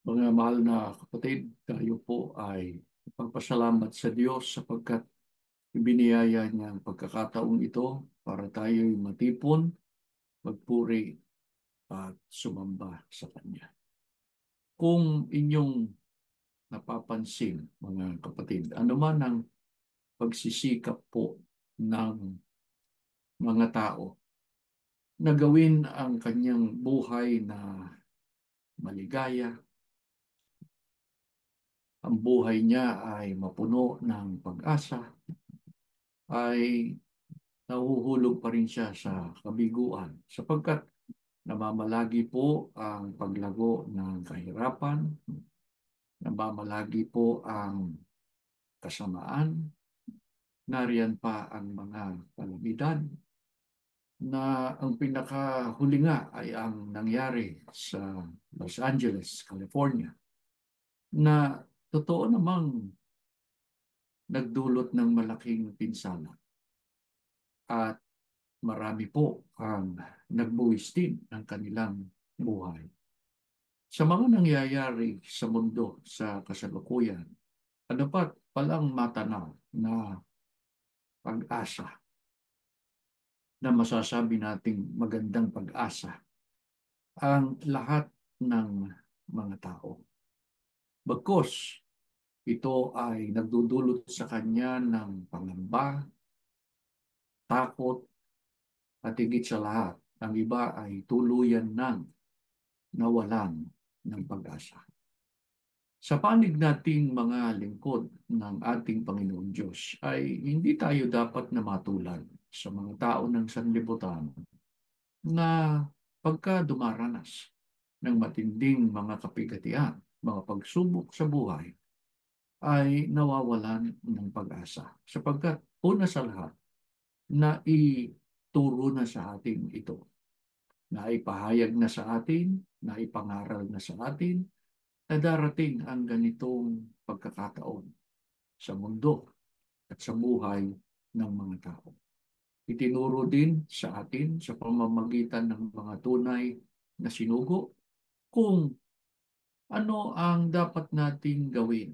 Mga mahal na kapatid, tayo po ay magpapasalamat sa Diyos sapagkat ibiniyaya niya ang pagkakataong ito para tayo'y matipon, magpuri at sumamba sa Kanya. Kung inyong napapansin, mga kapatid, ano man ang pagsisikap po ng mga tao na gawin ang kanyang buhay na maligaya, ang buhay niya ay mapuno ng pag-asa, ay nahuhulog pa rin siya sa kabiguan sapagkat namamalagi po ang paglago ng kahirapan, namamalagi po ang kasamaan, nariyan pa ang mga kalamidad na ang pinakahuli nga ay ang nangyari sa Los Angeles, California, na totoo namang nagdulot ng malaking pinsala at marami po ang nagbuwis din ng kanilang buhay. Sa mga nangyayari sa mundo sa kasalukuyan, ano pa palang matanaw na pag-asa na masasabi nating magandang pag-asa ang lahat ng mga tao. Bagkus, ito ay nagdudulot sa kanya ng pangamba, takot, at higit sa lahat, ang iba ay tuluyan ng nawalan ng pag-asa. Sa panig nating mga lingkod ng ating Panginoong Diyos ay hindi tayo dapat na matulad sa mga tao ng sanlibutan na pagka dumaranas ng matinding mga kapigatian, mga pagsubok sa buhay, ay nawawalan ng pag-asa. Sapagkat una sa lahat, na ituro na sa atin ito, na ipahayag na sa atin, na ipangaral na sa atin, na darating ang ganitong pagkakataon sa mundo at sa buhay ng mga tao. Itinuro din sa atin sa pamamagitan ng mga tunay na sinugo kung ano ang dapat nating gawin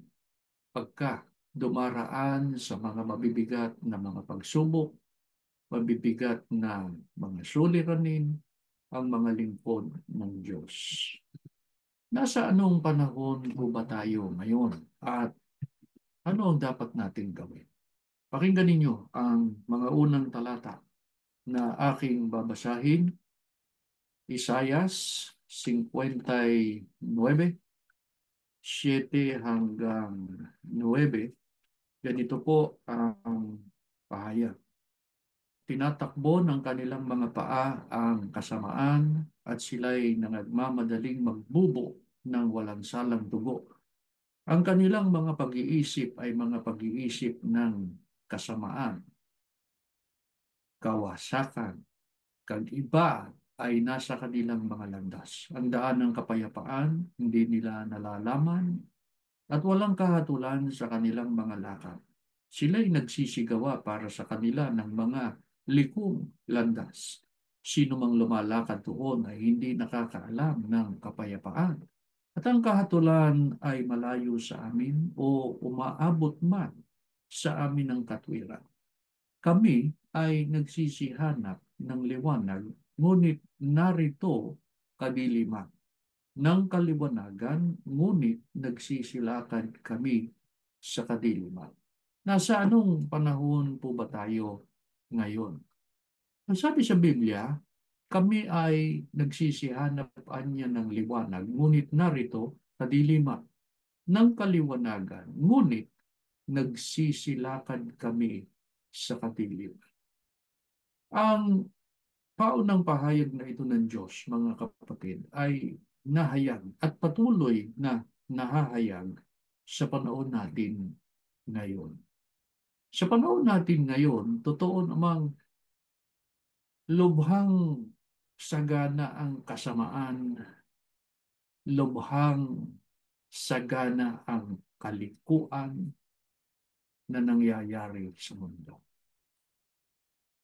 pagka dumaraan sa mga mabibigat na mga pagsubok, mabibigat na mga suliranin, ang mga lingkod ng Diyos. Nasa anong panahon po ba tayo ngayon at ano ang dapat nating gawin? Pakinggan ninyo ang mga unang talata na aking babasahin, Isayas 59, 7 hanggang 9. Ganito po ang pahayag. Tinatakbo ng kanilang mga paa ang kasamaan at sila'y nagmamadaling magbubo ng walang salang dugo. Ang kanilang mga pag-iisip ay mga pag-iisip ng kasamaan, kawasakan, kag-iba ay nasa kanilang mga landas. Ang daan ng kapayapaan, hindi nila nalalaman at walang kahatulan sa kanilang mga lakad. Sila'y nagsisigawa para sa kanila ng mga likong landas. Sino mang lumalakad doon ay hindi nakakaalam ng kapayapaan. At ang kahatulan ay malayo sa amin o umaabot man sa amin ng katwiran. Kami ay nagsisihanap ng liwanag, ngunit narito kadiliman ng kaliwanagan, ngunit nagsisilakan kami sa kadiliman. Nasa anong panahon po ba tayo ngayon? Ang sabi sa Biblia, kami ay nagsisihanap niya ng liwanag, ngunit narito kadiliman ng kaliwanagan, ngunit nagsisilakan kami sa kadiliman. Ang paunang pahayag na ito ng Diyos, mga kapatid, ay nahayag at patuloy na nahahayag sa panahon natin ngayon. Sa panahon natin ngayon, totoo namang lubhang sagana ang kasamaan, lubhang sagana ang kalikuan na nangyayari sa mundo.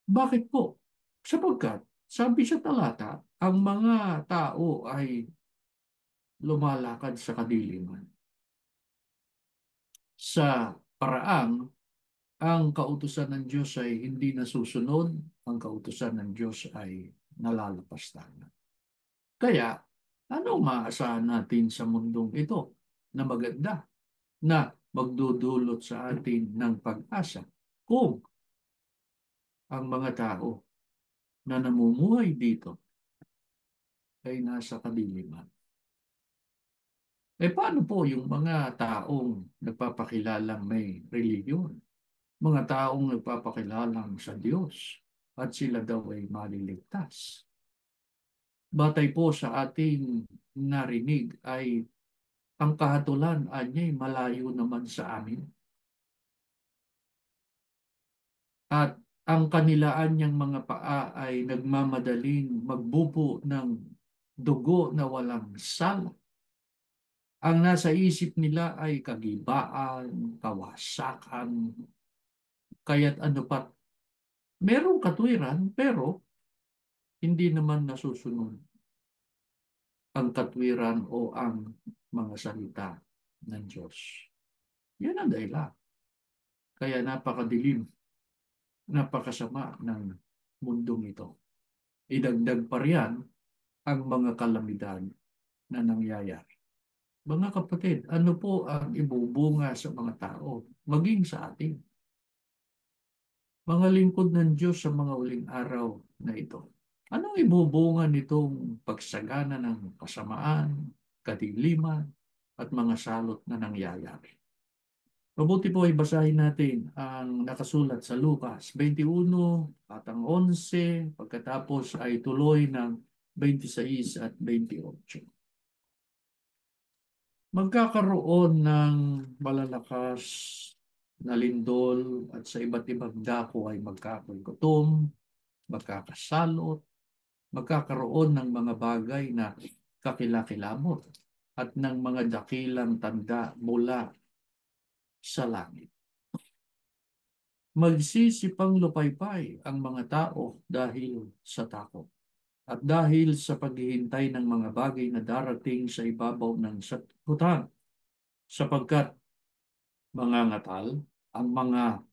Bakit po? Sapagkat, sabi sa talata, ang mga tao ay lumalakad sa kadiliman. Sa paraang ang kautusan ng Diyos ay hindi nasusunod, ang kautusan ng Diyos ay nalalapastangan. Kaya, ano maasahan natin sa mundong ito na maganda, na magdudulot sa atin ng pag-asa kung ang mga tao na namumuhay dito ay nasa kadiliman? Paano po yung mga taong nagpapakilalang may relihiyon? Mga taong nagpapakilalang sa Diyos at sila daw ay maliligtas. Batay po sa ating narinig ay ang kahatulan ay malayo naman sa amin. At ang kanilaan niyang mga paa ay nagmamadaling magbubo ng dugo na walang sala. Ang nasa isip nila ay kagibaan, kawasakan, kaya't ano pa. Merong katwiran pero hindi naman nasusunod ang katwiran o ang mga salita ng Diyos. Yan ang dahilan. Kaya napakadilim, napakasama ng mundong ito. Idagdag pa riyan ang mga kalamidad na nangyayari. Mga kapatid, ano po ang ibubunga sa mga tao, maging sa atin? Mga lingkod ng Diyos sa mga uling araw na ito. Anong ibubunga nitong pagsagana ng kasamaan, kadiliman, at mga salot na nangyayari? Mabuti po ay basahin natin ang nakasulat sa Lucas 21 at ang 11, pagkatapos ay tuloy ng 26 at 28. Magkakaroon ng malalakas na lindol at sa iba't ibang dako ay magkakagutom, magkakasalot, magkakaroon ng mga bagay na kakilakilabot at ng mga dakilang tanda mula sa langit. Magsisipang lupaypay ang mga tao dahil sa takot at dahil sa paghihintay ng mga bagay na darating sa ibabaw ng sanlibutan, sapagkat mangangatal ang mga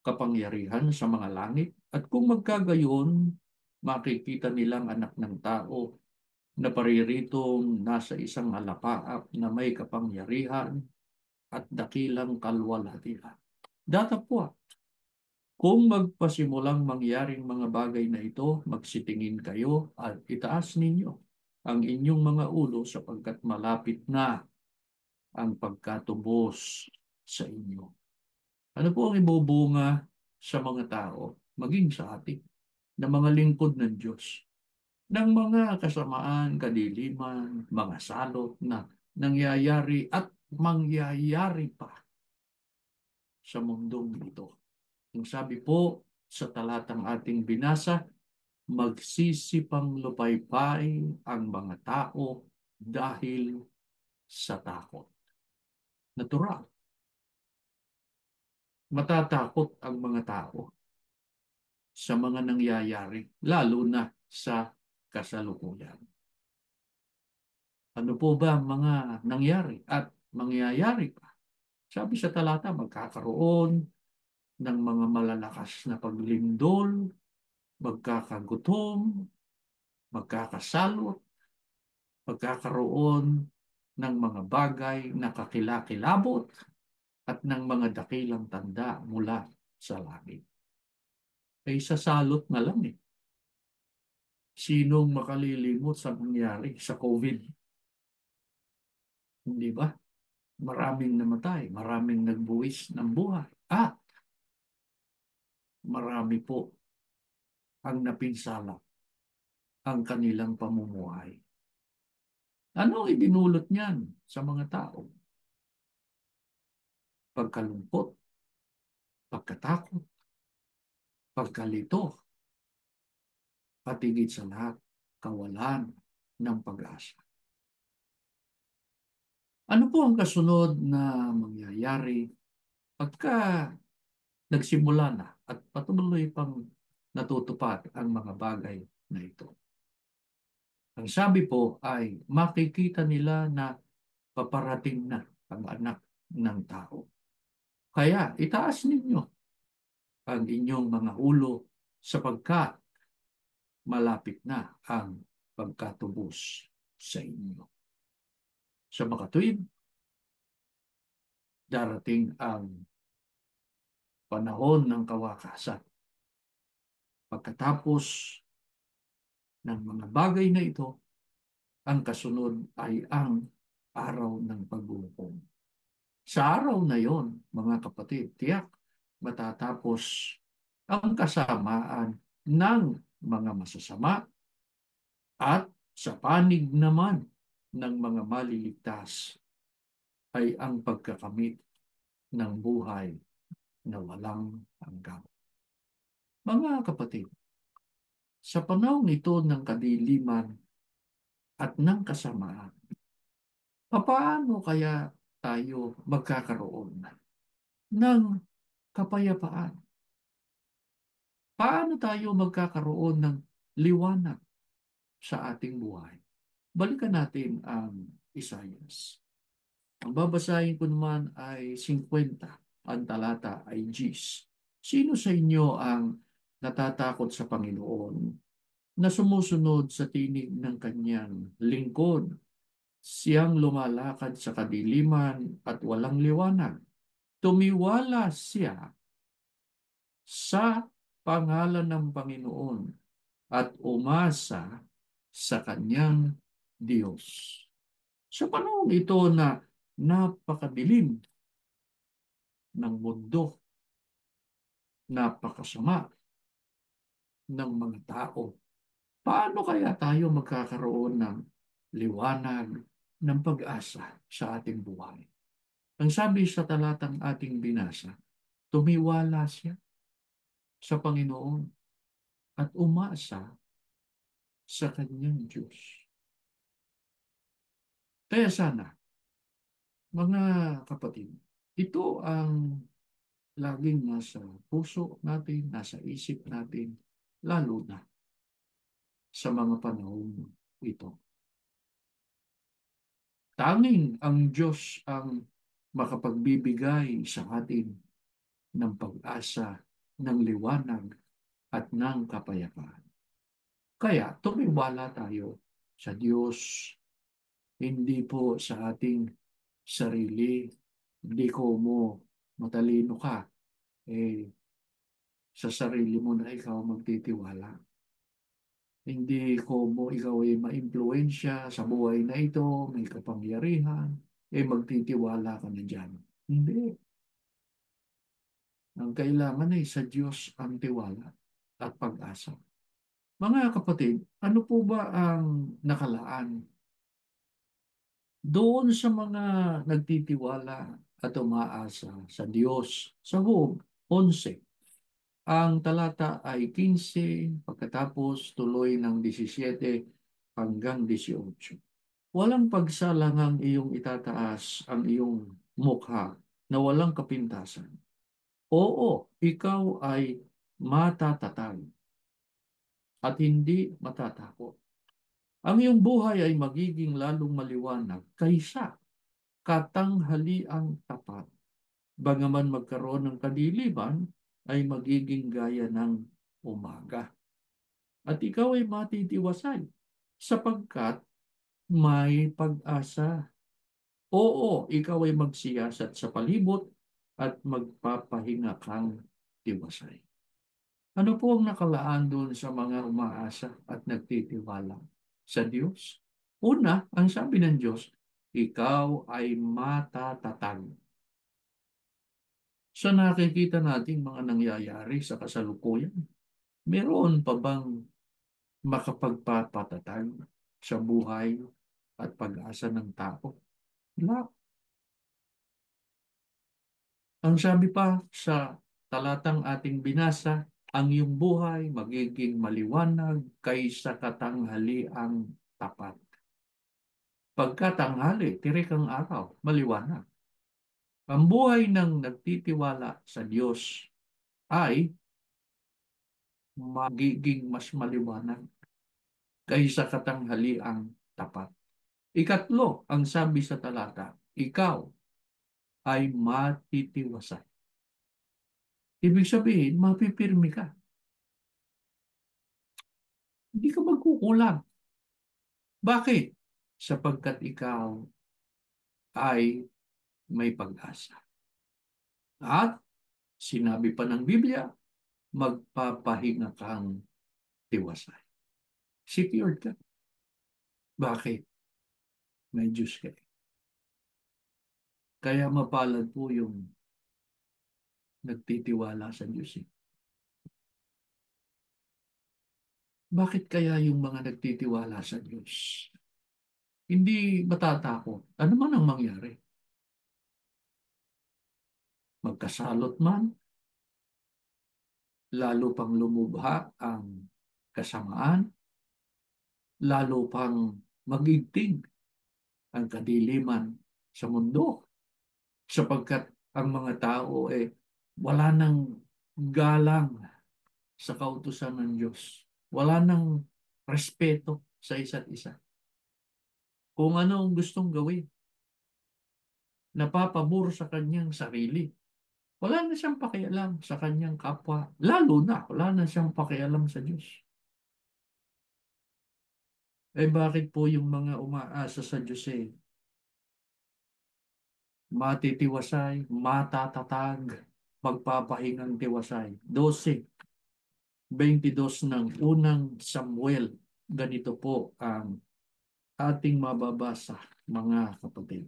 kapangyarihan sa mga langit, at kung magkagayon, makikita nilang anak ng tao na pariritong nasa isang alapaap na may kapangyarihan at dakilang kalwalhatian. Datapwat, kung magpasimulang mangyaring mga bagay na ito, magsitingin kayo at itaas ninyo ang inyong mga ulo sapagkat malapit na ang pagkatubos sa inyo. Ano po ang ibubunga sa mga tao, maging sa atin, na mga lingkod ng Diyos, ng mga kasamaan, kadiliman, mga salot na nangyayari at mangyayari pa sa mundong ito? Ang sabi po sa talatang ating binasa, magsisipang lupaypay ang mga tao dahil sa takot. Natural. Matatakot ang mga tao sa mga nangyayari, lalo na sa kasalukuyan. Ano po ba ang mga nangyari at mangyayari pa? Sabi sa talata, magkakaroon ng mga malalakas na paglindol, magkakagutom, magkakasalot, magkakaroon ng mga bagay na kakilakilabot at ng mga dakilang tanda mula sa langit. Ay sa salot na lang eh. Sinong makalilimot sa nangyari sa COVID? Hindi ba? Maraming namatay, maraming nagbuwis ng buhay. At marami po ang napinsala ang kanilang pamumuhay. Ano ang idinulot niyan sa mga tao? Pagkalungkot, pagkatakot, pagkalito, patigid sa lahat, kawalan ng pag-asa. Ano po ang kasunod na mangyayari pagka nagsimula na at patuloy pang natutupad ang mga bagay na ito? Ang sabi po ay makikita nila na paparating na ang anak ng tao. Kaya itaas ninyo ang inyong mga ulo sapagkat malapit na ang pagkatubos sa inyo. Sa makatuwid, darating ang panahon ng kawakasan. Pagkatapos ng mga bagay na ito, ang kasunod ay ang araw ng paghuhukom. Sa araw na yon, mga kapatid, tiyak matatapos ang kasamaan ng mga masasama at sa panig naman ng mga maliligtas ay ang pagkakamit ng buhay na walang hanggan. Mga kapatid, sa panahon ito ng kadiliman at ng kasamaan, paano kaya tayo magkakaroon ng kapayapaan? Paano tayo magkakaroon ng liwanag sa ating buhay? Balikan natin ang Isaias. Ang babasahin ko naman ay 50, ang talata ay Gs. Sino sa inyo ang natatakot sa Panginoon na sumusunod sa tinig ng kanyang lingkod? Siyang lumalakad sa kadiliman at walang liwanag. Tumiwala siya sa pangalan ng Panginoon at umasa sa kanyang Diyos. Sa panahon ito na napakadilim ng mundo, napakasama ng mga tao, paano kaya tayo magkakaroon ng liwanag ng pag-asa sa ating buhay? Ang sabi sa talatang ating binasa, tumiwala siya sa Panginoon at umasa sa kanyang Diyos. Kaya sana, mga kapatid, ito ang laging nasa puso natin, nasa isip natin, lalo na sa mga panahon ito. Tanging ang Diyos ang makapagbibigay sa atin ng pag-asa, ng liwanag, at ng kapayapaan. Kaya tumiwala tayo sa Diyos, hindi po sa ating sarili. Hindi ko mo matalino ka, eh, sa sarili mo na ikaw magtitiwala. Hindi ko mo ikaw ay maimpluwensya sa buhay na ito, may kapangyarihan, magtitiwala ka na dyan. Hindi. Ang kailangan ay sa Diyos ang tiwala at pag-asa. Mga kapatid, ano po ba ang nakalaan doon sa mga nagtitiwala at umaasa sa Diyos? Sa Hub 11, ang talata ay 15, pagkatapos tuloy ng 17 hanggang 18. Walang pagsalangang iyong itataas ang iyong mukha na walang kapintasan. Oo, ikaw ay matatatag at hindi matatakot. Ang iyong buhay ay magiging lalong maliwanag kaysa katanghaliang tapat. Bagaman magkaroon ng kadiliman, ay magiging gaya ng umaga. At ikaw ay matitiwasay sapagkat may pag-asa. Oo, ikaw ay magsiyasat sa palibot at magpapahinga kang tiwasay. Ano po ang nakalaan doon sa mga umaasa at nagtitiwala sa Diyos? Una, ang sabi ng Diyos, ikaw ay matatatag. Sa nakikita nating mga nangyayari sa kasalukuyan, meron pa bang makapagpapatatag sa buhay at pag-asa ng tao? Wala. Ang sabi pa sa talatang ating binasa, ang iyong buhay magiging maliwanag kaysa katanghaliang tapat. Pagkatanghali, tirik ang araw, maliwanag. Ang buhay ng nagtitiwala sa Diyos ay magiging mas maliwanag kaysa katanghaliang tapat. Ikatlo, ang sabi sa talata, ikaw ay matitiwasan. Ibig sabihin, mapipirmi ka. Hindi ka magkukulang. Bakit? Sapagkat ikaw ay may pag-asa. At sinabi pa ng Biblia, magpapahinga kang tiwasay. Secured ka. Bakit? May Diyos ka. Kaya mapalad po yung nagtitiwala sa Diyos. Bakit kaya yung mga nagtitiwala sa Diyos hindi matatakot? Ano man ang mangyari? Magkasalot man, lalo pang lumubha ang kasamaan, lalo pang magigting ang kadiliman sa mundo, sapagkat ang mga tao wala nang galang sa kautusan ng Diyos. Wala nang respeto sa isa't isa. Kung ano ang gustong gawin, napapabor sa kanyang sarili. Wala na siyang pakialam sa kanyang kapwa. Lalo na, wala na siyang pakialam sa Diyos. Bakit po yung mga umaasa sa Diyos matitiwasay, matatatag, magpapahingang tiwasay? 12:22 ng unang Samuel. Ganito po ang ating mababasa, mga kapatid.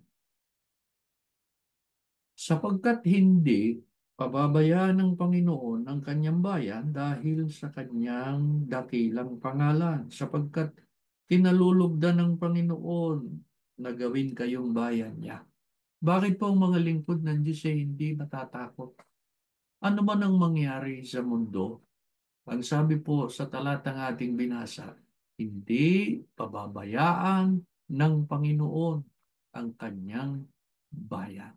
Sapagkat hindi pababayaan ng Panginoon ang kanyang bayan dahil sa kanyang dakilang pangalan, sapagkat kinalulugdan ng Panginoon na gawin kayong bayan niya. Bakit po ang mga lingkod ng Diyos hindi matatakot? Ano man ang mangyari sa mundo, ang sabi po sa talatang ating binasa, hindi pababayaan ng Panginoon ang kanyang bayan.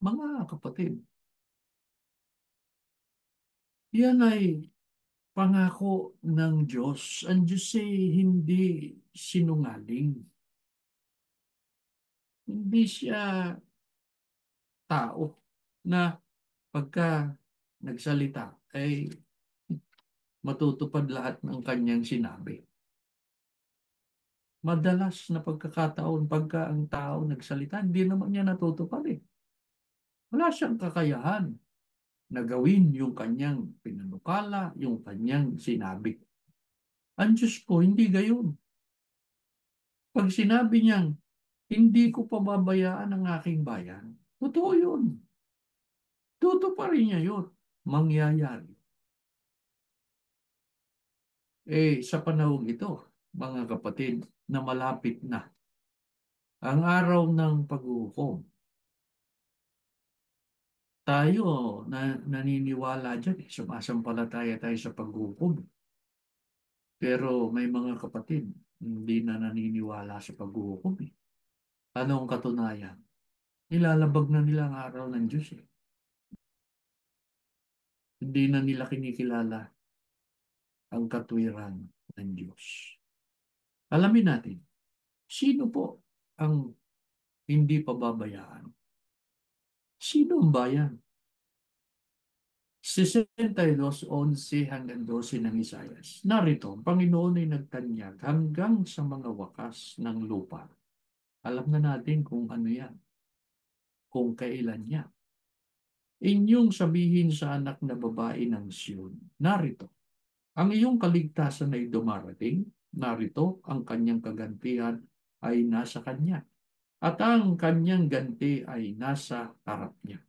Mga kapatid, yan ay pangako ng Diyos. Ang Diyos hindi sinungaling. Hindi siya tao na pagka nagsalita ay matutupad lahat ng kanyang sinabi. Madalas na pagkakataon pagka ang tao nagsalita, hindi naman niya natutupad eh. Wala siyang kakayahan na gawin yung kanyang pinanukala, yung kanyang sinabi. Ang Diyos po, hindi gayon. Pag sinabi niyang, hindi ko pababayaan ang aking bayan, totoo yun. Tutuparin niya yun. Mangyayari. Sa panahon ito, mga kapatid, na malapit na ang araw ng paghuhukom, tayo naniniwala dyan. Sumasampalataya tayo sa paghuhukom. Pero may mga kapatid, hindi na naniniwala sa paghuhukom. Anong katunayan? Nilalabag na nila ang araw ng Diyos. Hindi na nila kinikilala ang katwiran ng Diyos. Alamin natin, sino po ang hindi pababayaan? Sino ang bayan? 62:11 ng Isayas. Narito, ang Panginoon ay nagtanyag hanggang sa mga wakas ng lupa. Alam na natin kung ano yan, kung kailan yan. Inyong sabihin sa anak na babae ng Siyon, narito, ang iyong kaligtasan ay dumarating, narito, ang kanyang kagantihan ay nasa kanya, at ang kanyang ganti ay nasa harap niya.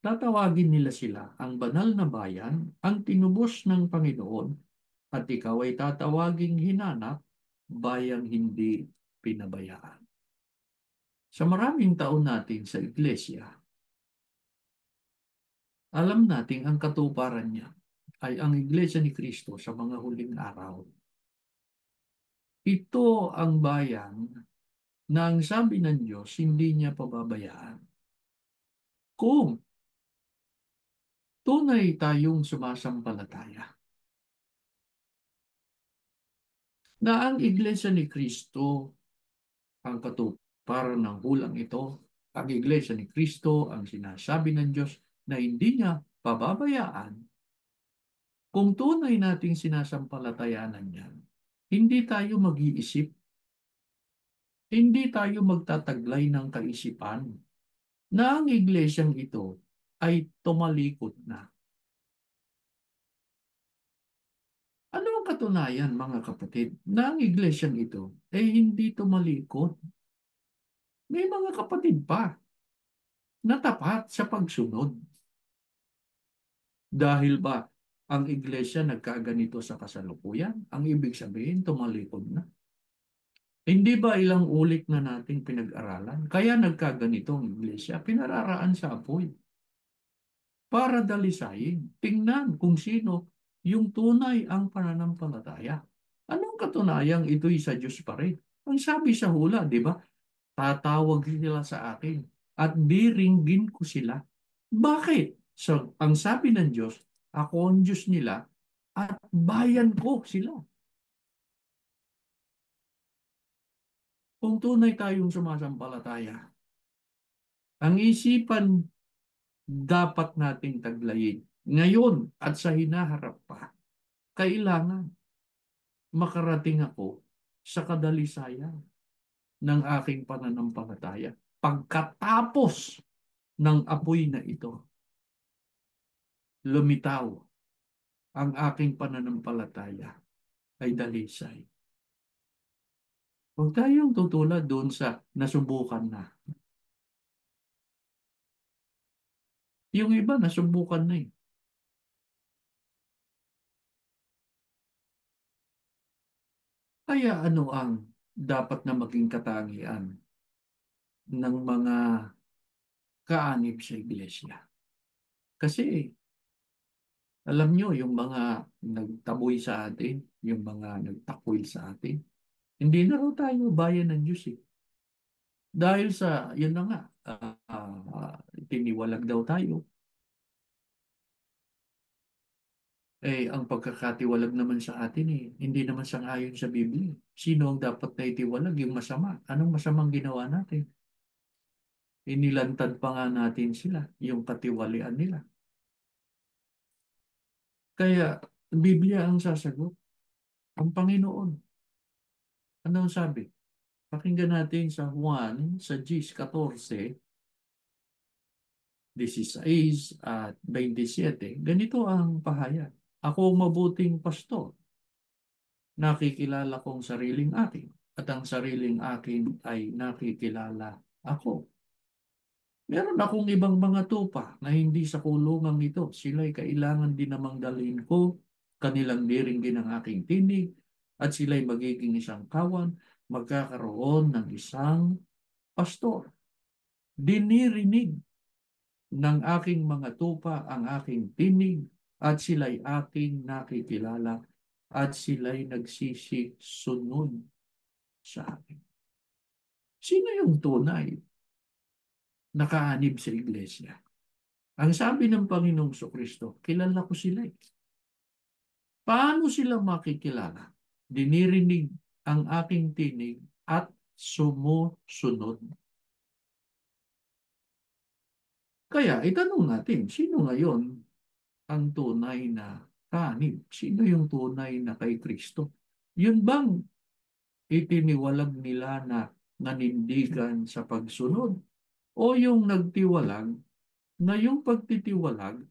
Tatawagin nila sila ang banal na bayan, ang tinubos ng Panginoon, at ikaw ay tatawaging hinanap, bayang hindi pinabayaan. Sa maraming taon natin sa iglesia, alam nating ang katuparan niya ay ang iglesia ni Kristo sa mga huling araw. Ito ang bayan na ang sabi ng Diyos hindi niya pababayaan. Kung tunay tayong sumasampalataya, na ang Iglesia ni Kristo ang katuparan ng hulang ito. Ang Iglesia ni Kristo ang sinasabi ng Diyos na hindi niya pababayaan kung tunay nating sinasampalatayanan yan. Hindi tayo mag-iisip, hindi tayo magtataglay ng kaisipan na ang iglesyang ito ay tumalikod na. Ano ang katunayan, mga kapatid, na ang iglesyang ito ay hindi tumalikod? May mga kapatid pa na tapat sa pagsunod. Dahil ba ang iglesia nagkaganito sa kasalukuyan? Ang ibig sabihin, tumalikod na. Hindi ba ilang ulit na nating pinag-aralan? Kaya nagkaganito ang iglesia, pinararaan sa apoy para dalisayin. Tingnan kung sino yung tunay ang pananampalataya. Anong katunayang ito'y sa Diyos pa rin? Ang sabi sa hula, di ba? Tatawag sila sa akin at diringgin ko sila. Bakit? So, ang sabi ng Diyos, ako ang Diyos nila at bayan ko sila. Kung tunay tayong sumasampalataya, ang isipan dapat nating taglayin. Ngayon at sa hinaharap pa, kailangan makarating ako sa kadalisayan ng aking pananampalataya. Pagkatapos ng apoy na ito, lumitaw ang aking pananampalataya ay dalisay. Huwag tayong tutulad doon sa nasubukan na. Yung iba nasubukan na eh. Kaya ano ang dapat na maging katangian ng mga kaanib sa iglesia? Kasi alam nyo, yung mga nagtaboy sa atin, yung mga nagtakwil sa atin, hindi na raw tayo bayan ng Diyos eh. Dahil sa, yun na nga, tiniwalag daw tayo. Eh, ang pagkakatiwalag naman sa atin eh, hindi naman sang-ayon sa Biblia. Sino ang dapat na itiwalag? Yung masama. Anong masamang ginawa natin? Inilantad pa nga natin sila, yung katiwalian nila. Kaya, Biblia ang sasagot. Ang Panginoon. Ano ang sabi? Pakinggan natin sa Juan, sa 10:14, 16 at 27. Ganito ang pahayag. Ako ang mabuting pastor. Nakikilala kong sariling akin. At ang sariling akin ay nakikilala ako. Meron akong ibang mga tupa na hindi sa kulungang ito. Sila'y kailangan din namang dalhin ko. Kanilang diringgin ang aking tinig at sila'y magiging isang kawan. Magkakaroon ng isang pastor. Dinirinig ng aking mga tupa ang aking tinig at sila'y aking nakikilala at sila'y nagsisisunod sa akin. Sino yung tunay nakaanib sa iglesia? Ang sabi ng Panginoong Kristo, kilala ko sila eh. Paano sila makikilala? Dinirinig ang aking tinig at sumusunod. Kaya itanong natin, sino ngayon ang tunay na kaanib? Sino yung tunay na kay Kristo? Yun bang itiniwalag nila na nanindigan sa pagsunod? O yung nagtiwalag na yung pagtitiwalag,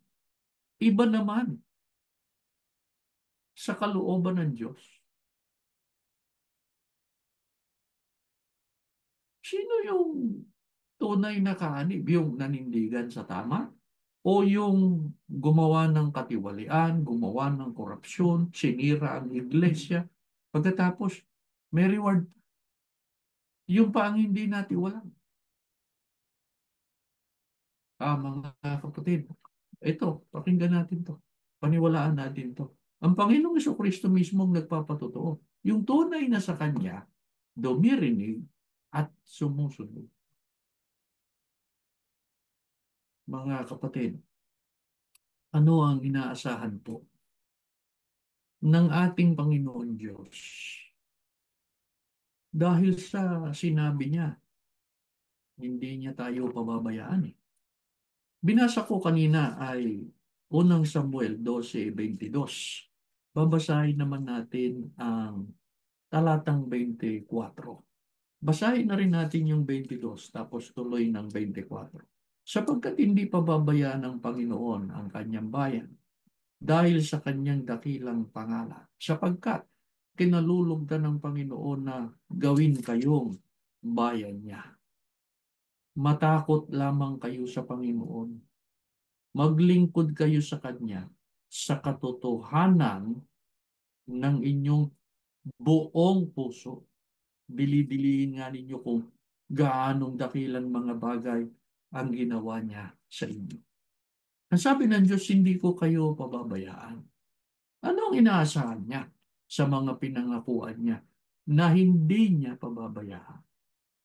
iba naman sa kalooban ng Diyos? Sino yung tunay na kaanib? Yung nanindigan sa tama? O yung gumawa ng katiwalian, gumawa ng korupsyon, sinira ang iglesia, pagkatapos may reward? Yung pa ang hindi natiwalang. Mga kapatid, ito, pakinggan natin to. Paniwalaan natin to. Ang Panginoong Kristo mismo ang nagpapatotoo. Yung tunay na sa Kanya, dumirinig at sumusunod. Mga kapatid, ano ang inaasahan po ng ating Panginoon Diyos? Dahil sa sinabi niya, hindi niya tayo pababayaan eh. Binasa ko kanina ay unang Samuel 12:22. Babasahin naman natin ang talatang 24. Basahin na rin natin yung 22 tapos tuloy ng 24. Sapagkat hindi pababayaan ng Panginoon ang kanyang bayan dahil sa kanyang dakilang pangalan. Sapagkat kinalulugdan ng Panginoon na gawin kayong bayan niya. Matakot lamang kayo sa Panginoon. Maglingkod kayo sa Kanya sa katotohanan ng inyong buong puso. Dili-dilihin nga ninyo kung gaanong dakilang mga bagay ang ginawa niya sa inyo. Ang sabi ng Diyos, hindi ko kayo pababayaan. Ano ang inaasahan niya sa mga pinangakuan niya na hindi niya pababayaan?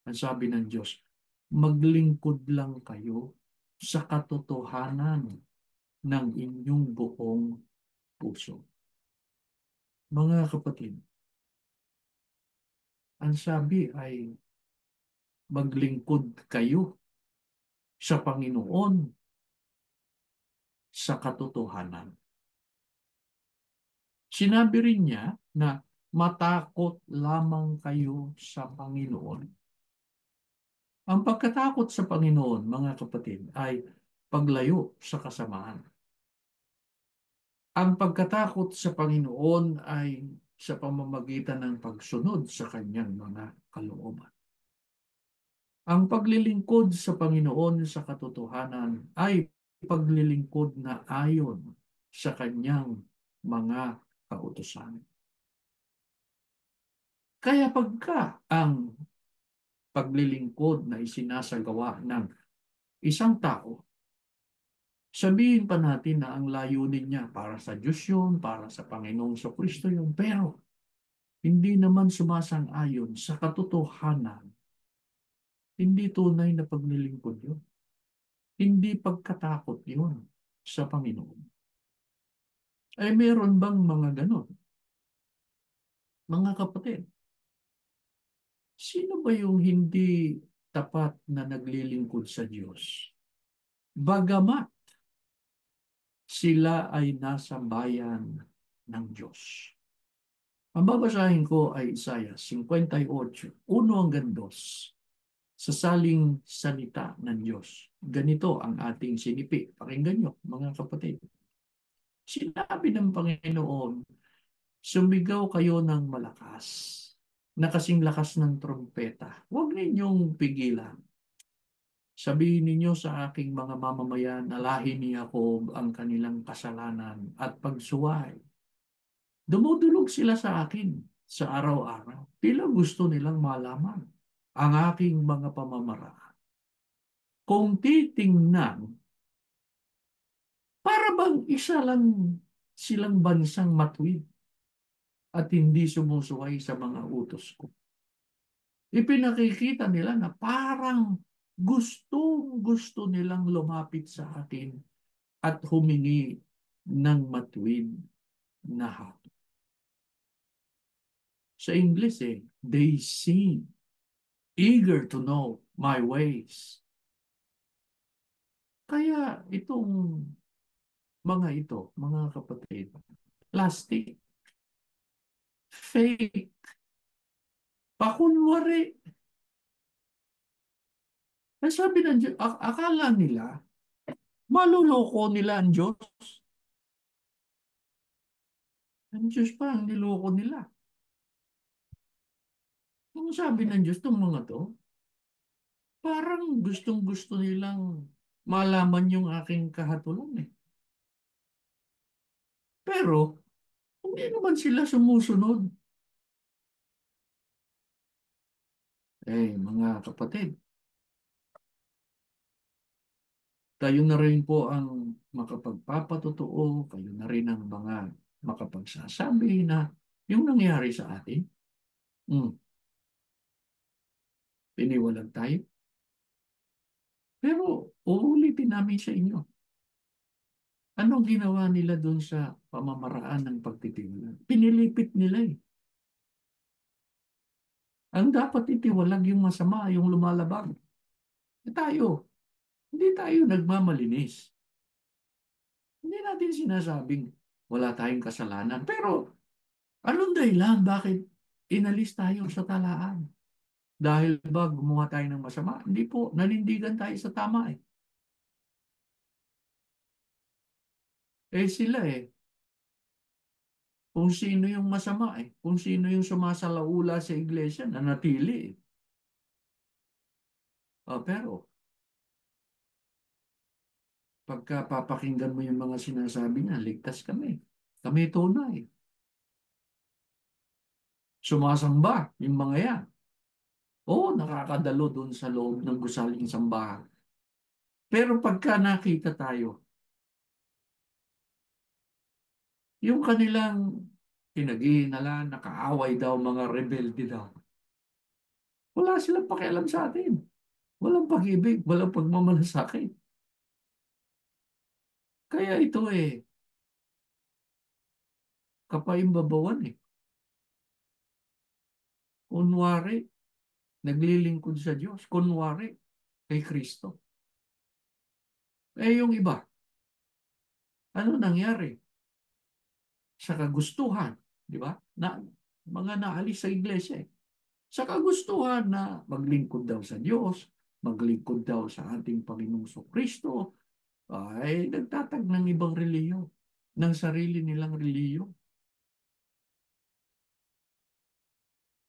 Ang sabi ng Diyos, maglingkod lang kayo sa katotohanan ng inyong buong puso. Mga kapatid, ang sabi ay maglingkod kayo sa Panginoon sa katotohanan. Sinabi rin niya na matakot lamang kayo sa Panginoon. Ang pagkatakot sa Panginoon, mga kapatid, ay paglayo sa kasamaan. Ang pagkatakot sa Panginoon ay sa pamamagitan ng pagsunod sa kanyang mga kalooban. Ang paglilingkod sa Panginoon sa katotohanan ay paglilingkod na ayon sa kanyang mga kautusan. Kaya pagka ang paglilingkod na isinasagawa ng isang tao, sabihin pa natin na ang layunin niya para sa Diyos yun, para sa Panginoong Kristo yun, pero hindi naman sumasang-ayon sa katotohanan, hindi tunay na paglilingkod yun. Hindi pagkatakot yun sa Panginoon. Ay meron bang mga ganon? Mga kapatid, sino ba yung hindi tapat na naglilingkod sa Diyos? Bagamat sila ay nasa bayan ng Diyos. Ang babasahin ko ay Isaiah 58:1-2. Sa saling salita ng Diyos. Ganito ang ating sinipi. Pakinggan nyo, mga kapatid. Sinabi ng Panginoon, sumigaw kayo ng malakas, na kasing lakas ng trompeta. Huwag ninyong pigilan. Sabihin ninyo sa aking mga mamamayan, alahin ni Jacob ang kanilang kasalanan at pagsuway. Dumudulog sila sa akin sa araw-araw. Tila gusto nilang malaman ang aking mga pamamaraan. Kung titingnan, para bang isa lang silang bansang matuwid at hindi sumusuway sa mga utos ko. Ipinakikita nila na parang gustong-gusto nilang lumapit sa akin at humingi ng matuwid na hatol. Sa English they seem eager to know my ways. Kaya itong mga ito, mga kapatid, plastic, fake, pakunwari. Ay sabi ng Diyos, akala nila, maluloko nila ang Diyos. Ang Diyos pa ang niloko nila. Ang sabi ng Diyos, itong mga to, parang gustong-gusto nilang malaman yung aking kahatulan eh. Pero, hindi naman sila sumusunod. Mga kapatid, kayo na rin po ang makapagpapatotoo, kayo na rin ang mga makapagsasabi na yung nangyari sa atin, hmm, piniwalag tayo. Pero uulitin namin sa inyo, anong ginawa nila doon sa pamamaraan ng pagtitiwala? Pinilipit nila eh. Ang dapat itiwalag yung masama, yung lumalabag. Tayo, hindi tayo nagmamalinis. Hindi natin sinasabing wala tayong kasalanan. Pero anong dahilan bakit inalis tayo sa talaan? Dahil ba gumawa tayo ng masama? Hindi po, nanindigan tayo sa tama eh. Eh sila eh, kung sino yung masama eh, kung sino yung sumasalaula sa iglesia, nanatili eh. Pero pagka papakinggan mo yung mga sinasabi niya, ligtas kami. Kami tunay. Sumasamba yung mga yan. Oo, nakakadalo doon sa loob ng gusaling sambahan. Pero pagka nakita tayo, yung kanilang pinag-iinalan, nakaaway daw, mga rebelde daw. Wala silang pakialam sa atin. Walang pag-ibig, walang pagmamalasakit. Kaya ito eh, kapaimbabawan eh. Kunwari, naglilingkod sa Diyos. Kunwari, kay Kristo. Eh yung iba, ano nangyari? Sa kagustuhan, di ba? Mga naalis sa iglesia eh. Sa kagustuhan na maglingkod daw sa Diyos, maglingkod daw sa ating Panginoong Kristo, ay nagtatag ng ibang reliyon, ng sarili nilang reliyon.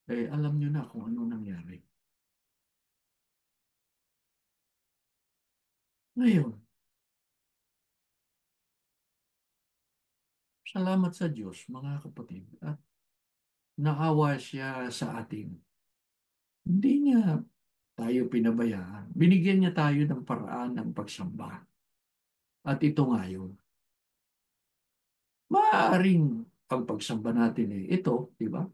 Alam nyo na kung ano nangyari. Ngayon, salamat sa Diyos, mga kapatid, at naawa siya sa atin. Hindi niya tayo pinabayaan. Binigyan niya tayo ng paraan ng pagsamba. At ito nga yun. Maaaring ang pagsamba natin ito, di ba?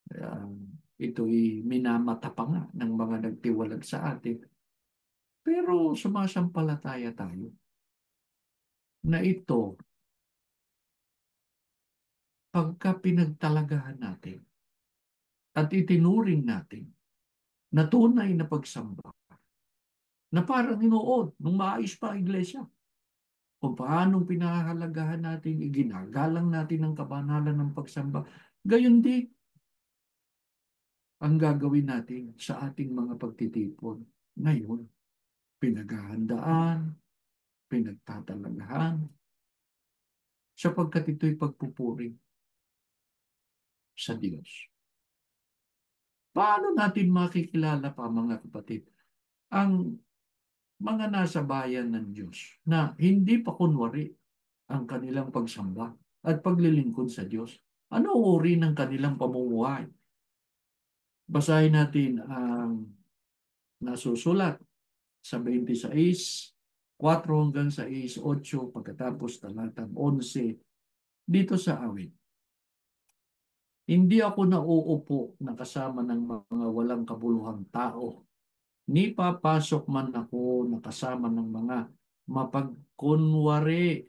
Um, ito'y minamata pa nga ng mga nagtiwalag sa atin. Pero sumasampalataya tayo na ito, pagka pinagtalagahan natin at itinuring natin na tunay na pagsamba, na parang inood nung maayos pa ang iglesia, kung paano pinahahalagahan natin, iginagalang natin ang kabanalan ng pagsamba, gayon din ang gagawin natin sa ating mga pagtitipon. Ngayon, pinaghahandaan, pinagtatalagahan, sapagkat ito'y pagpupuri sa Diyos. Paano natin makikilala pa mga kapatid ang mga nasa bayan ng Diyos na hindi pa kunwari ang kanilang pagsamba at paglilingkod sa Diyos? Ano uri ng kanilang pamumuhay? Basahin natin ang nasusulat sa 26, 4 hanggang 6, 8, pagkatapos talatang 11 dito sa awit. Hindi ako nauupo na kasama ng mga walang kabuluhang tao, ni papasok man ako na kasama ng mga mapagkunwari.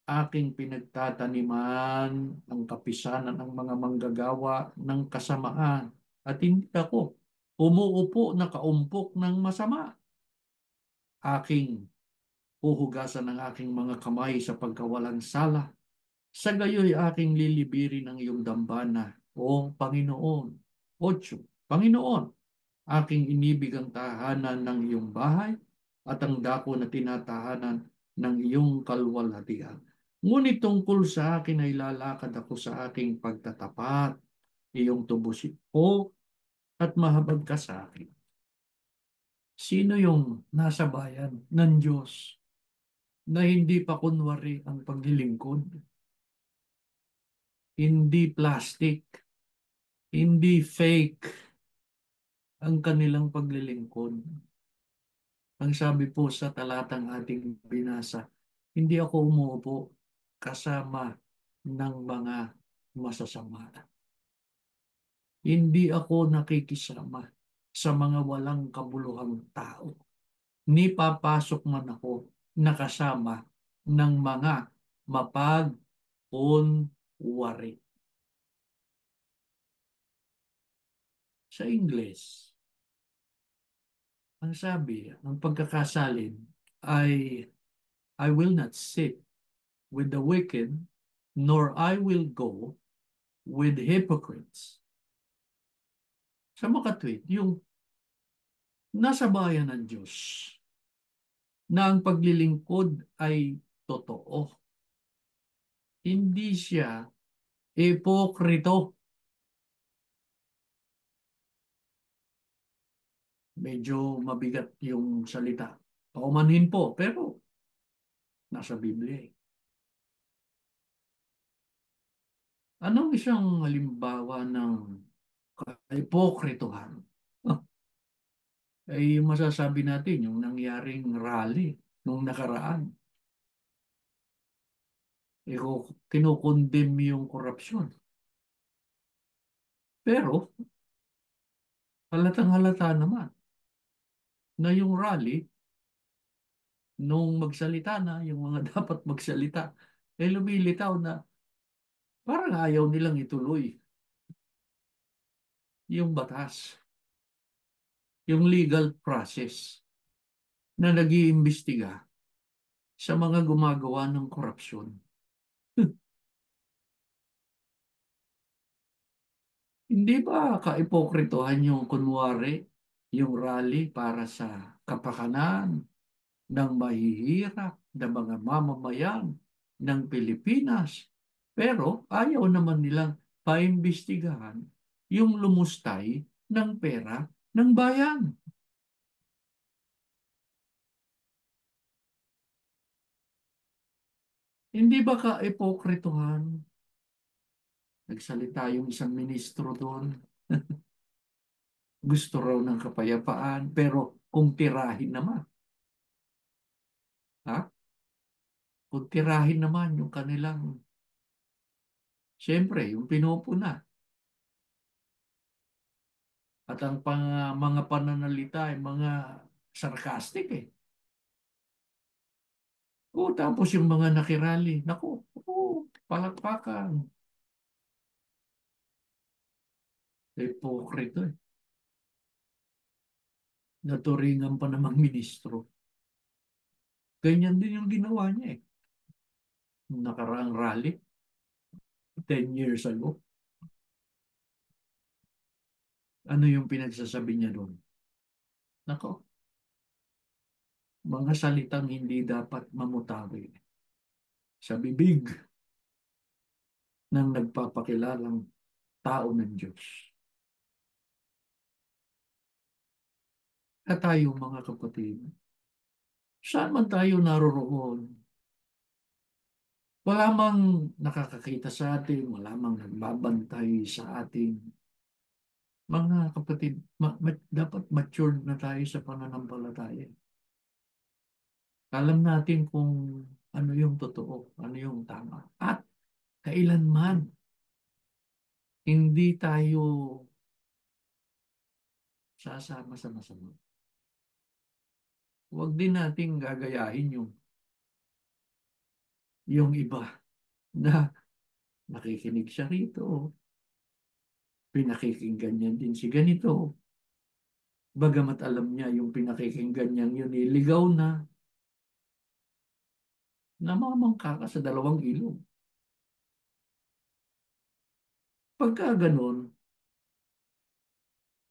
Aking pinagtataniman ang kapisanan ng mga manggagawa ng kasamaan, at hindi ako umuupo na kaumpok ng masama. Aking huhugasan ng aking mga kamay sa pagkawalang sala. Sa gayoy aking lilibirin ang iyong dambana, o Panginoon. 8. Panginoon, aking inibig ang tahanan ng iyong bahay at ang dako na tinatahanan ng iyong kalwalhatian. Ngunit tungkol sa akin ay lalakad ako sa aking pagtatapat, iyong tubusin ko at mahabag ka sa akin. Sino yung nasa bayan ng Diyos na hindi pa kunwari ang paglilingkod? Hindi plastic, hindi fake ang kanilang paglilingkod. Ang sabi po sa talatang ating binasa, hindi ako umuupo kasama ng mga masasama. Hindi ako nakikisama sa mga walang kabuluhang tao. Ni papasok man ako nakasama ng mga mapag-unwari. Sa Ingles, ang sabi, ang pagkakasalin ay I will not sit with the wicked, nor I will go with hypocrites. Sa makatwid, yung nasa bayan ng Diyos na ang paglilingkod ay totoo. Hindi siya ipokrito. Medyo mabigat yung salita. Paumanhin po, pero nasa Biblia eh. Anong isang halimbawa ng hipokritohan? Ah, ay yung masasabi natin, yung nangyaring rally nung nakaraan. Eh, kinukondem yung korupsyon. Pero halatang halata naman na yung rally, nung magsalita na, yung mga dapat magsalita, eh lumilitaw na parang ayaw nilang ituloy yung batas, yung legal process na nag-iimbestiga sa mga gumagawa ng korupsyon. Hindi ba kaipokritohan yung kunwari, yung rally para sa kapakanan ng mahihirap na mga mamamayan ng Pilipinas? Pero ayaw naman nilang paimbestigahan yung lumustay ng pera ng bayan. Hindi ba kaipokritohan? Nagsalita yung isang ministro doon. Gusto raw ng kapayapaan, pero kung tirahin naman, ha? Kung tirahin naman yung kanilang, siyempre, yung pinupuna at ang mga pananalita ay mga sarcastic eh. O tapos yung mga nakirali, naku, palakpakan. Hipokrito eh. Naturingan pa namang ministro. Ganyan din yung ginawa niya eh. Nung nakaraang rally, 10 years ago. Ano yung pinagsasabi niya doon? Nako, mga salitang hindi dapat mamutawi sa bibig ng nagpapakilalang tao ng Diyos. At tayo mga kapatid, saan man tayo naroroon, wala mang nakakakita sa atin, wala mang nagbabantay sa atin. Mga kapatid, dapat matured na tayo sa pananampalataya. Alam natin kung ano yung totoo, ano yung tama. At kailanman hindi tayo sasama sa masama. Huwag din nating gagayahin yung iba na nakikinig siya rito, pinakikinggan niya din si ganito. Bagamat alam niya yung pinakikinggan niyang yun, iligaw na, namamangka ka sa dalawang ilog. Pagka ganun,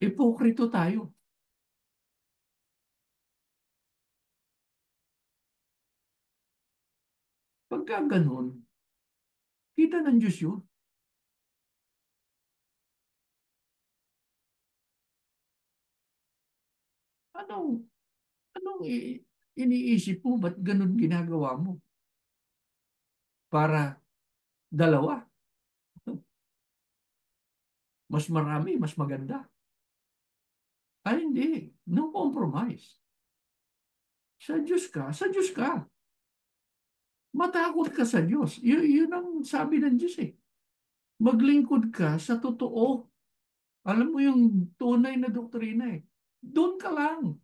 ipokrito tayo. Pagka ganun, kita ng Diyos yun. Anong, anong iniisip mo? Ba't ganun ginagawa mo? Para dalawa, mas marami, mas maganda. Ay, hindi. No compromise. Sa Diyos ka, sa Diyos ka. Matakot ka sa Diyos. Yun ang sabi ng Diyos eh. Maglingkod ka sa totoo. Alam mo yung tunay na doktrina eh. Doon ka lang.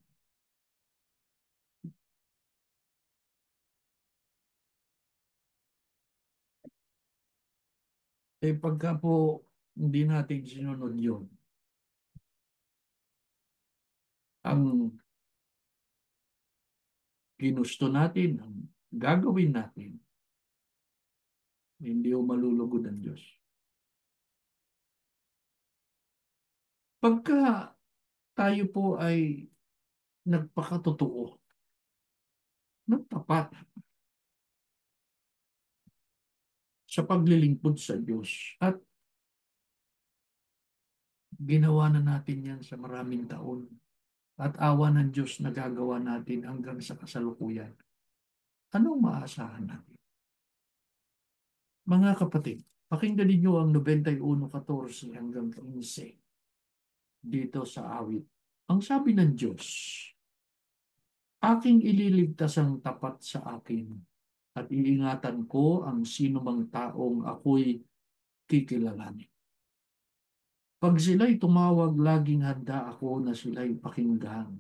Eh pagka po hindi natin sinunod yun, Ang ginusto natin, ang gagawin natin, hindi o malulugod ang Diyos. Pagka tayo po ay nagpakatotoo, nagtapat sa paglilingkod sa Diyos at ginawa na natin yan sa maraming taon at awa ng Diyos na gagawa natin hanggang sa kasalukuyan. Anong maaasahan natin? Mga kapatid, pakinggan ninyo ang 91:14 hanggang 15 dito sa awit. Ang sabi ng Diyos, aking ililigtas ang tapat sa akin at iingatan ko ang sino mang taong ako'y kikilalanin. Pag sila'y tumawag, laging handa ako na sila'y pakinggan.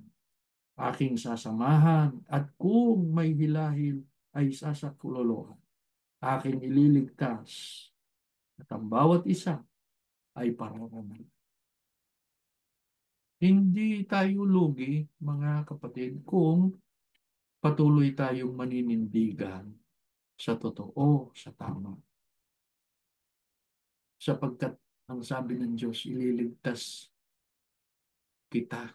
Aking sasamahan at kung may hilahil ay sasaklolohan. Aking ililigtas at ang bawat isa ay pararangal. Hindi tayo lugi, mga kapatid, kung patuloy tayong maninindigan sa totoo, sa tama. Sapagkat ang sabi ng Diyos, ililigtas kita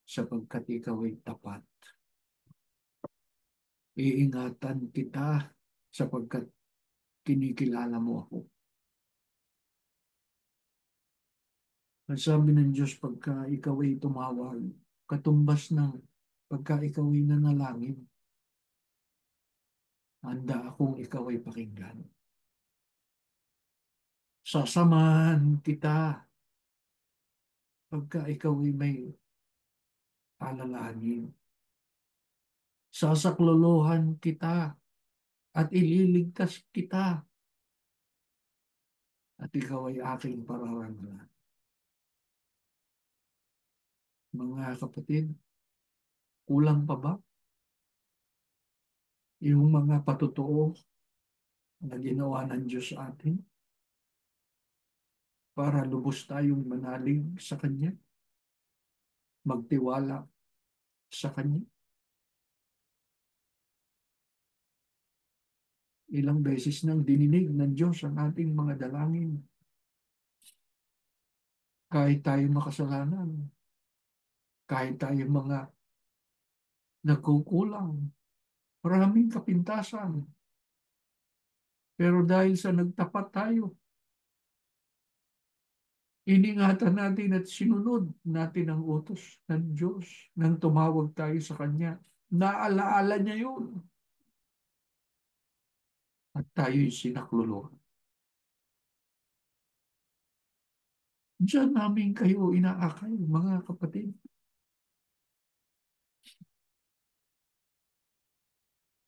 sapagkat ikaw ay tapat. Iingatan kita sapagkat kinikilala mo ako. Ang sabi ng Diyos, pagka ikaw ay tumawag, katumbas ng pagka ikaw ay nanalangin, handa akong ikaw ay pakinggan. Sasamahan kita pagka ikaw ay may alalahanin. Sasaklolohan kita at ililigtas kita at ikaw ay aking pararangalan. Mga kapatid, kulang pa ba yung mga patotoo na ginawa ng Diyos sa atin para lubos tayong manalig sa Kanya, magtiwala sa Kanya? Ilang beses nang dininig ng Diyos ang ating mga dalangin. Kahit tayo makasalanan, kahit tayo mga nagkukulang, maraming kapintasan. Pero dahil sa nagtapat tayo, iningatan natin at sinunod natin ang utos ng Diyos nang tumawag tayo sa Kanya. Naalaala niya yun at tayo'y sinaklolo. Diyan namin kayo inaakay, mga kapatid,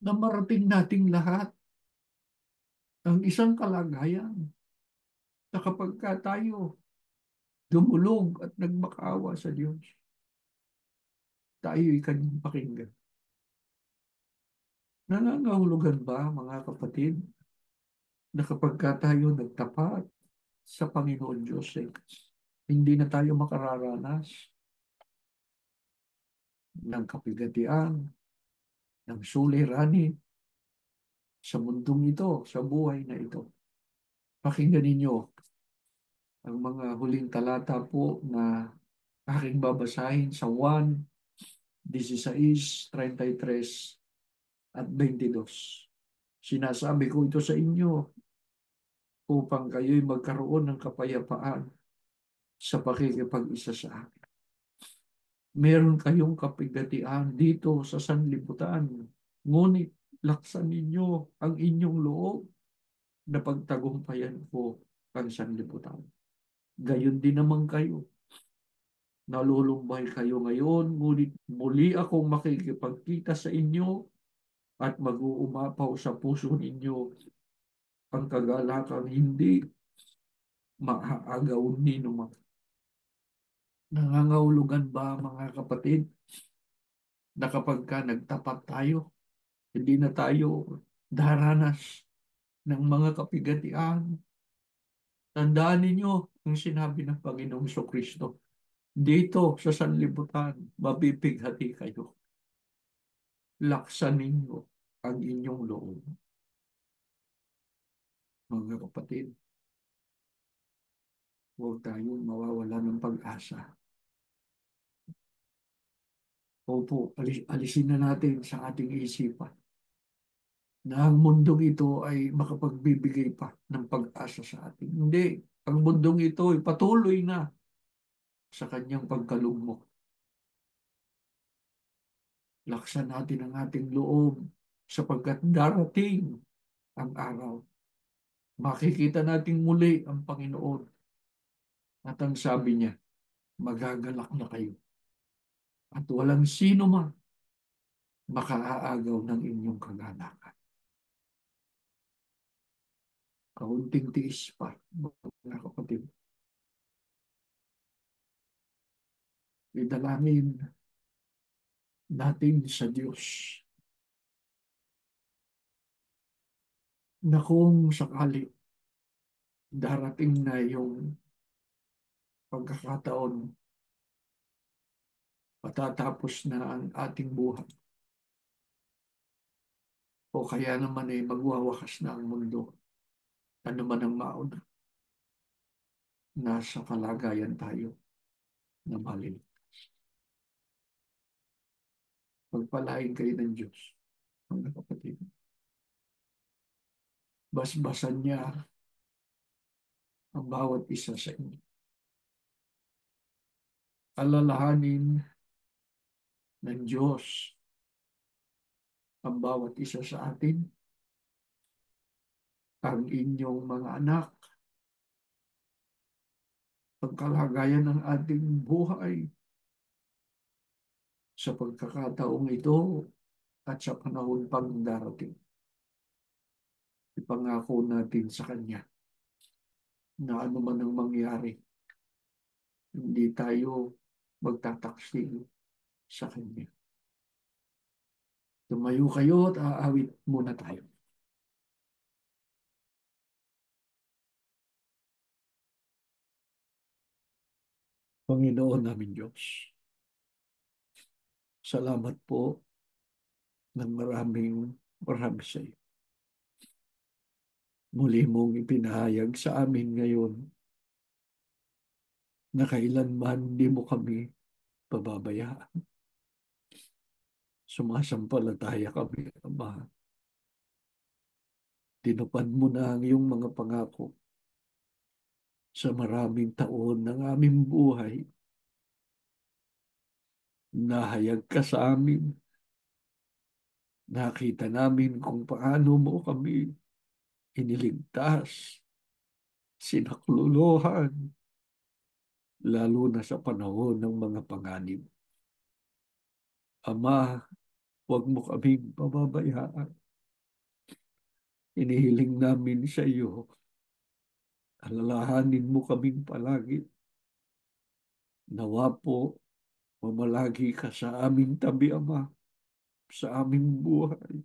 na marating nating lahat ang isang kalagayan na kapag ka tayo dumulog at nagmakaawa sa Diyos, tayo'y kanyang pakinggan. Nangangahulugan ba, mga kapatid, na kapag ka tayo nagtapat sa Panginoon Diyos, hindi na tayo makararanas ng kapigatian, ng suliranin sa mundong ito, sa buhay na ito. Pakinggan ninyo ang mga huling talata po na aking babasahin sa 1:16, 33 at 22. Sinasabi ko ito sa inyo upang kayo'y magkaroon ng kapayapaan sa pakikipag-isa sa akin. Meron kayong kapigatian dito sa sanlibutan, ngunit laksan ninyo ang inyong loob na pagtagumpayan ko ang sanlibutan. Gayon din naman kayo. Nalulumbay kayo ngayon, ngunit muli akong makikipagkita sa inyo at mag-uumapaw sa puso ninyo ang kagalakang hindi maaagaw ni naman. Nangangahulugan ba, mga kapatid, na kapag ka nagtapat tayo, hindi na tayo daranas ng mga kapigatian? Tandaan ninyo ang sinabi ng Panginoong Kristo. Dito sa sanlibutan, mabibighati kayo. Laksan ninyo ang inyong loob. Mga kapatid, huwag tayong mawawala ng pag-asa. Opo, alisin na natin sa ating isipan na ang mundong ito ay makapagbibigay pa ng pag-asa sa atin. Hindi. Ang mundong ito ay patuloy na sa kanyang pagkalugmok. Laksan natin ang ating loob sapagkat darating ang araw. Makikita natin muli ang Panginoon at ang sabi niya, magagalak na kayo at walang sino man makaaagaw ng inyong kagalakan. Kaunting tiis pa, mga kapatid. Idalangin natin sa Diyos na kung sakali darating na yung pagkakataon, matatapos na ang ating buhay. O kaya naman ay magwawakas na ang mundo. Ano man ang mauna, nasa kalagayan tayo na maliit. Pagpalain kayo ng Diyos, mga kapatid. Basbasan niya ang bawat isa sa inyo. Alalahanin ng Diyos ang bawat isa sa atin, ang inyong mga anak, ang kalagayan ng ating buhay sa pagkakataong ito at sa panahon pang darating. Ipangako natin sa Kanya na ano man ang mangyari, hindi tayo magtataksil sa Kanya. Tumayo kayo at aawit muna tayo. Panginoon namin Diyos, salamat po ng maraming marami sa iyo. Muli mong ipinahayag sa amin ngayon na kailanman di mo kami pababayaan. Sumasampalataya kami, Ama. Tinupad mo na ang iyong mga pangako sa maraming taon ng aming buhay. Nahayag ka sa amin. Nakita namin kung paano mo kami iniligtas, sinakluluhan, lalo na sa panahon ng mga panganib. Ama, huwag mo kaming pababayaan. Inihiling namin sa iyo, alalahanin mo kaming palagi. Nawa po, mamalagi ka sa aming tabi, Ama, sa aming buhay.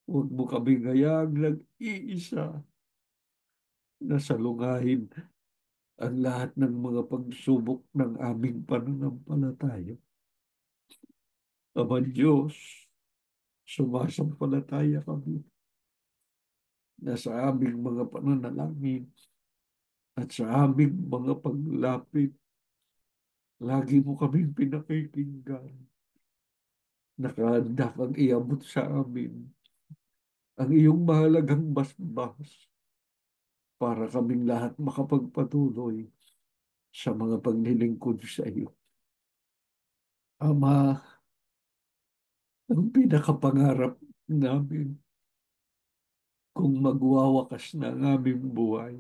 Huwag mo kaming hayag nag-iisa na salungahin ang lahat ng mga pagsubok ng aming pananampalataya. Ama Diyos, sumasampalataya kami na sa aming mga pananalangin at sa aming mga paglapit, lagi mo kaming pinakikinggan. Nakahanda kang iabot sa amin ang iyong mahalagang basbas para kaming lahat makapagpatuloy sa mga paglilingkod sa iyo. Ama, ang pinakapangarap namin kung magwawakas na ang aming buhay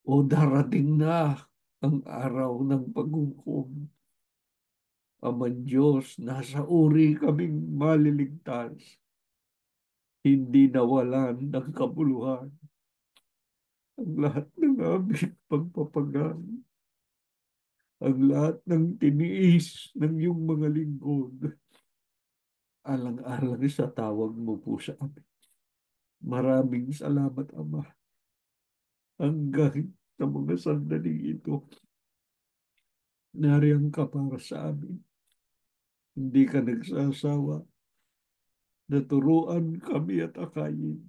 o darating na ang araw ng paghukom. Ama Diyos, nasa uri kaming maliligtas, hindi nawalan ng kabuluhan ang lahat ng aming pagpapagal, ang lahat ng tiniis ng iyong mga lingkod, alang-alang sa tawag mo po sa amin. Maraming salamat, Ama, hanggang sa mga sandaling ito. Nariyan ka para sa amin. Hindi ka nagsasawa na turuan kami at akayin.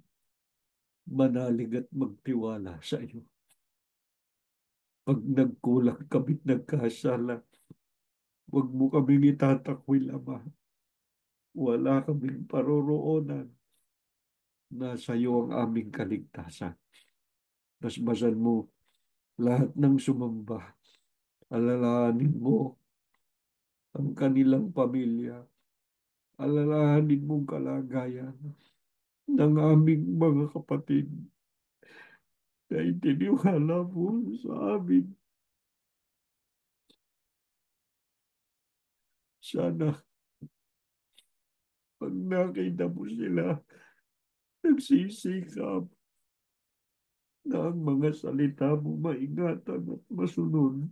Manalig at magtiwala sa iyo. Pag nagkulang kami't nagkasala, huwag mo kaming itatakwil, Ama. Wala kaming paroroonan. Nasa iyo ang aming kaligtasan. Basbasan mo lahat ng sumamba. Alalahanin mo ang kanilang pamilya. Alalahanin mong kalagayan ng aming mga kapatid na itiniwala mo sa amin. Sana pag nakita mo sila, nagsisikap na ang mga salita mo maingatan at masunod,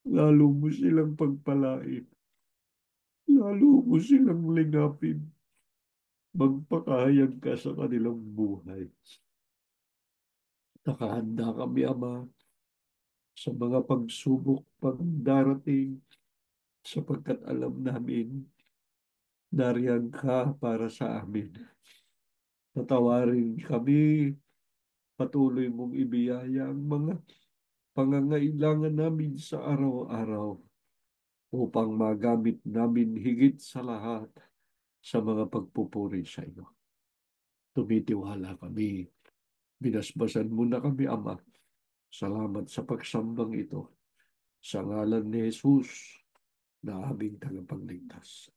lalo mo silang pagpalain, lalo mo silang lingapin, magpakahayag ka sa kanilang buhay. Nakahanda kami, Ama, sa mga pagsubok pag darating sapagkat alam namin nariyan ka para sa amin. Tatawarin kami, patuloy mong ibiyaya ang mga pangangailangan namin sa araw-araw upang magamit namin higit sa lahat sa mga pagpupuri sa iyo. Tumitiwala kami. Binasbasan mo na kami, Ama. Salamat sa pagsambang ito. Sa ngalan ni Jesus na aming tagapagligtas.